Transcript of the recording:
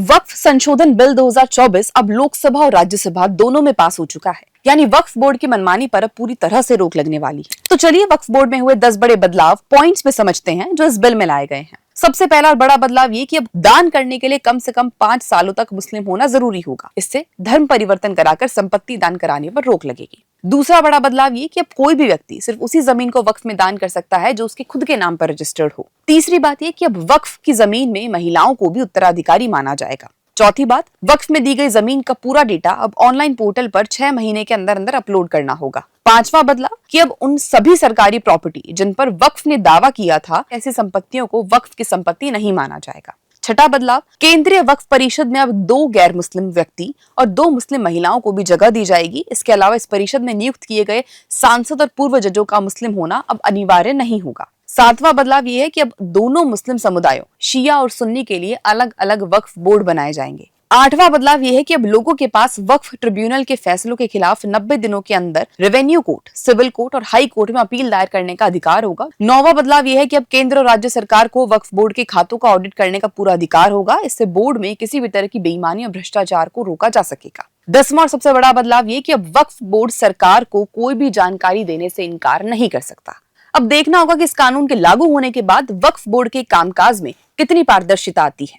वक्फ संशोधन बिल 2024 अब लोकसभा और राज्यसभा दोनों में पास हो चुका है। यानी वक्फ बोर्ड की मनमानी पर अब पूरी तरह से रोक लगने वाली है। तो चलिए वक्फ बोर्ड में हुए 10 बड़े बदलाव पॉइंट्स में समझते हैं जो इस बिल में लाए गए हैं। सबसे पहला और बड़ा बदलाव ये कि अब दान करने के लिए कम से कम 5 सालों तक मुस्लिम होना जरूरी होगा। इससे धर्म परिवर्तन कराकर संपत्ति दान कराने पर रोक लगेगी। दूसरा बड़ा बदलाव ये कि अब कोई भी व्यक्ति सिर्फ उसी जमीन को वक्फ में दान कर सकता है जो उसके खुद के नाम पर रजिस्टर्ड हो। तीसरी बात ये कि अब वक्फ की जमीन में महिलाओं को भी उत्तराधिकारी माना जाएगा। चौथी बात, वक्फ में दी गई जमीन का पूरा डेटा अब ऑनलाइन पोर्टल पर 6 महीने के अंदर अंदर अपलोड करना होगा। पांचवा बदलाव कि अब उन सभी सरकारी प्रॉपर्टी जिन पर वक्फ ने दावा किया था, ऐसी संपत्तियों को वक्फ की संपत्ति नहीं माना जाएगा। छठा बदलाव, केंद्रीय वक्फ परिषद में अब 2 गैर मुस्लिम व्यक्ति और 2 मुस्लिम महिलाओं को भी जगह दी जाएगी। इसके अलावा इस परिषद में नियुक्त किए गए सांसद और पूर्व जजों का मुस्लिम होना अब अनिवार्य नहीं होगा। सातवां बदलाव ये है कि अब दोनों मुस्लिम समुदायों शिया और सुन्नी के लिए अलग अलग वक्फ बोर्ड बनाए जाएंगे। आठवां बदलाव यह है कि अब लोगों के पास वक्फ ट्रिब्यूनल के फैसलों के खिलाफ 90 दिनों के अंदर रेवेन्यू कोर्ट, सिविल कोर्ट और हाई कोर्ट में अपील दायर करने का अधिकार होगा। नौवां बदलाव यह है कि अब केंद्र और राज्य सरकार को वक्फ बोर्ड के खातों का ऑडिट करने का पूरा अधिकार होगा। इससे बोर्ड में किसी भी तरह की बेईमानी और भ्रष्टाचार को रोका जा सकेगा। 10वां और सबसे बड़ा बदलाव ये कि अब वक्फ बोर्ड सरकार को कोई भी जानकारी देने से इनकार नहीं कर सकता। अब देखना होगा कि इस कानून के लागू होने के बाद वक्फ बोर्ड के कामकाज में कितनी पारदर्शिता आती है।